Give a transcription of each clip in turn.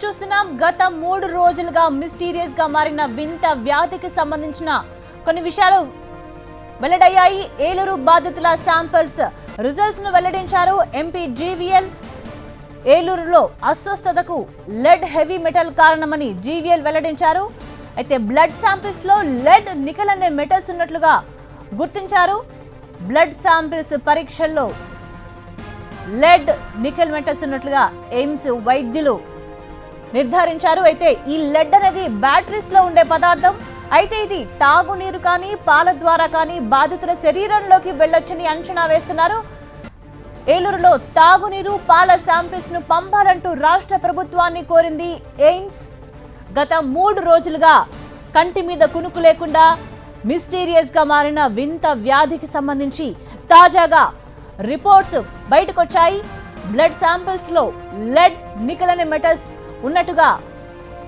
చూస్తున్నాం గత 3 రోజులుగా మిస్టీరియస్ గా మారిన వింత వ్యాధికి సంబంధించిన కొన్ని విషయాలు వెల్లడయ్యాయి. ఏలూరు బాధితుల శాంపిల్స్ రిజల్ట్స్ ను వెల్లడించారు ఎంపీ జీవీఎల్. ఏలూరులో అస్వస్థతకు లెడ్ హెవీ మెటల్ కారణమని జీవీఎల్ వెల్లడించారు. అయితే బ్లడ్ శాంపిల్స్ లో లెడ్ నికెల్ అనే మెటల్స్ ఉన్నట్లుగా గుర్తించారు. బ్లడ్ శాంపిల్స్ పరీక్షల్లో లెడ్ నికెల్ మెటల్స్ ఉన్నట్లుగా ఎయిమ్స్ వైద్యులు నిర్ధారించారు. అయితే ఈ లెడ్ అనేది బ్యాటరీస్ లో ఉండే పదార్థం. అయితే ఇది తాగునీరు కానీ పాల ద్వారా కానీ బాధితుల శరీరంలోకి వెళ్ళొచ్చని అంచనా వేస్తున్నారు. ఏలూరులో తాగునీరు పాల శాంపిల్స్ ను పంపాలంటూ రాష్ట్ర ప్రభుత్వాన్ని కోరింది ఎయిమ్స్. గత 3 రోజులుగా కంటి మీద కునుకు లేకుండా మిస్టీరియస్ గా మారిన వింత వ్యాధికి సంబంధించి తాజాగా రిపోర్ట్స్ బయటకొచ్చాయి. బ్లడ్ శాంపిల్స్ లో లెడ్ నికెల్ అనే మెటల్స్ ఉన్నట్టుగా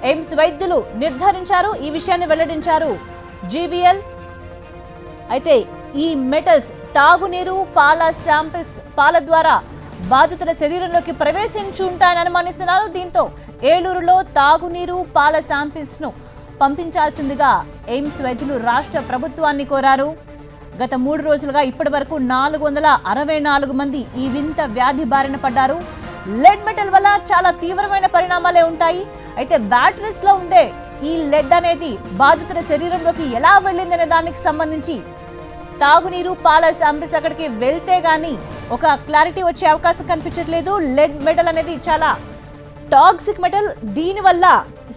ఎయిమ్స్ వైద్యులు నిర్ధారించారు. ఈ విషయాన్ని వెల్లడించారు జీవీఎల్. అయితే ఈ మెటల్స్ తాగునీరు పాల శాంపిల్స్ పాల ద్వారా బాధితుల శరీరంలోకి ప్రవేశించి ఉంటాయని అనుమానిస్తున్నారు. దీంతో ఏలూరులో తాగునీరు పాల శాంపిల్స్ ను పంపించాల్సిందిగా ఎయిమ్స్ వైద్యులు రాష్ట్ర ప్రభుత్వాన్ని కోరారు. గత 3 రోజులుగా ఇప్పటి వరకు 464 మంది ఈ వింత వ్యాధి బారిన పడ్డారు. లెడ్ మెటల్ వల్ల చాలా తీవ్రమైన పరిణామాలే ఉంటాయి. అయితే బ్యాటరీస్ లో ఉండే ఈ లెడ్ అనేది బాధితుల శరీరంలోకి ఎలా వెళ్ళిందనే దానికి సంబంధించి తాగునీరు పాల శాంపిల్స్ అక్కడికి వెళ్తే గానీ ఒక క్లారిటీ వచ్చే అవకాశం కనిపించట్లేదు. లెడ్ మెటల్ అనేది చాలా టాక్సిక్ మెటల్. దీనివల్ల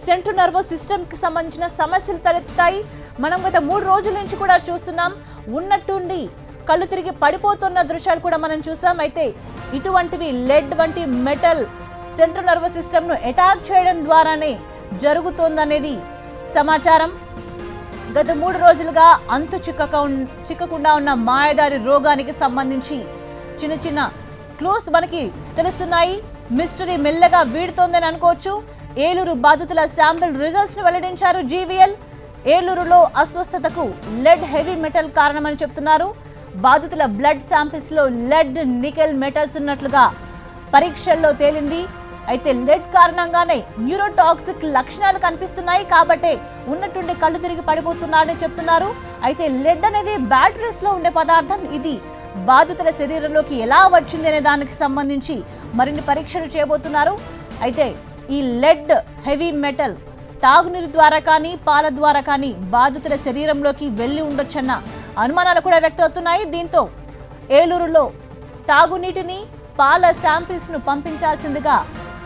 సెంట్రల్ నర్వస్ సిస్టమ్ కి సంబంధించిన సమస్యలు తలెత్తాయి. మనం గత 3 రోజుల నుంచి కూడా చూస్తున్నాం. ఉన్నట్టుండి కళ్ళు తిరిగి పడిపోతున్న దృశ్యాలు కూడా మనం చూసాం. అయితే ఇటువంటివి లెడ్ వంటి మెటల్ సెంట్రల్ నర్వస్ సిస్టమ్ ను అటాక్ చేయడం ద్వారానే జరుగుతోందనేది సమాచారం. గత 3 రోజులుగా అంతు చిక్కకుండా ఉన్న మాయదారి రోగానికి సంబంధించి చిన్న చిన్న క్లూస్ మనకి తెలుస్తున్నాయి. మిస్టరీ మెల్లగా వీడుతోందని అనుకోవచ్చు. ఏలూరు బాధితుల శాంపిల్ రిజల్ట్స్ ను వెల్లడించారు జీవీఎల్. ఏలూరులో అస్వస్థతకు లెడ్ హెవీ మెటల్ కారణమని చెప్తున్నారు. బాధితుల బ్లడ్ శాంపిల్స్ లో లెడ్ నికెల్ మెటల్స్ ఉన్నట్లుగా పరీక్షల్లో తేలింది. అయితే లెడ్ కారణంగానే న్యూరోటాక్సిక్ లక్షణాలు కనిపిస్తున్నాయి. కాబట్టే ఉన్నట్టుండి కళ్ళు తిరిగి పడిపోతున్నాడని చెప్తున్నారు. అయితే లెడ్ అనేది బ్యాటరీస్ లో ఉండే పదార్థం. ఇది బాధితుల శరీరంలోకి ఎలా వచ్చింది అనే దానికి సంబంధించి మరిన్ని పరీక్షలు చేయబోతున్నారు. అయితే ఈ లెడ్ హెవీ మెటల్ తాగునీరు ద్వారా కానీ పాల ద్వారా కానీ బాధితుల శరీరంలోకి వెళ్లి ఉండొచ్చన్న అనుమానాలు కూడా వ్యక్తమవుతున్నాయి. దీంతో ఏలూరులో తాగునీటిని పాల శాంపిల్స్ ను పంపించాల్సిందిగా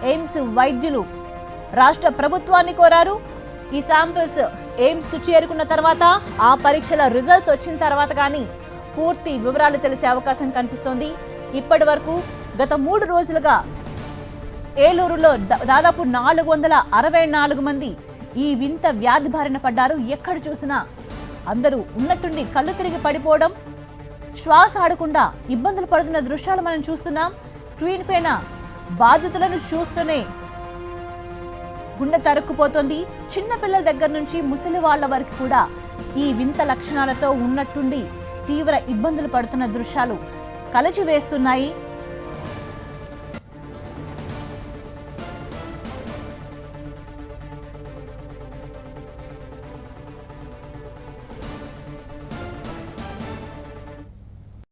ఎయిమ్స్ వైద్యులు రాష్ట్ర ప్రభుత్వాన్ని కోరారు. ఈ శాంపిల్స్ ఎయిమ్స్ కు చేరుకున్న తర్వాత ఆ పరీక్షల రిజల్ట్స్ వచ్చిన తర్వాత కానీ పూర్తి వివరాలు తెలిసే అవకాశం కనిపిస్తోంది. ఇప్పటి వరకు గత 3 రోజులుగా ఏలూరులో దాదాపు 464 మంది ఈ వింత వ్యాధి బారిన పడ్డారు. ఎక్కడ చూసినా అందరూ ఉన్నట్టుండి కళ్ళు తిరిగి పడిపోవడం, శ్వాస ఆడకుండా ఇబ్బందులు పడుతున్న దృశ్యాలు మనం చూస్తున్నాం. స్క్రీన్ పైన బాధితులను చూస్తూనే గుండె తరుక్కుపోతుంది. చిన్న పిల్లల దగ్గర నుంచి ముసలి వాళ్ళ వరకు కూడా ఈ వింత లక్షణాలతో ఉన్నట్టుండి తీవ్ర ఇబ్బందులు పడుతున్న దృశ్యాలు కలచివేస్తున్నాయి.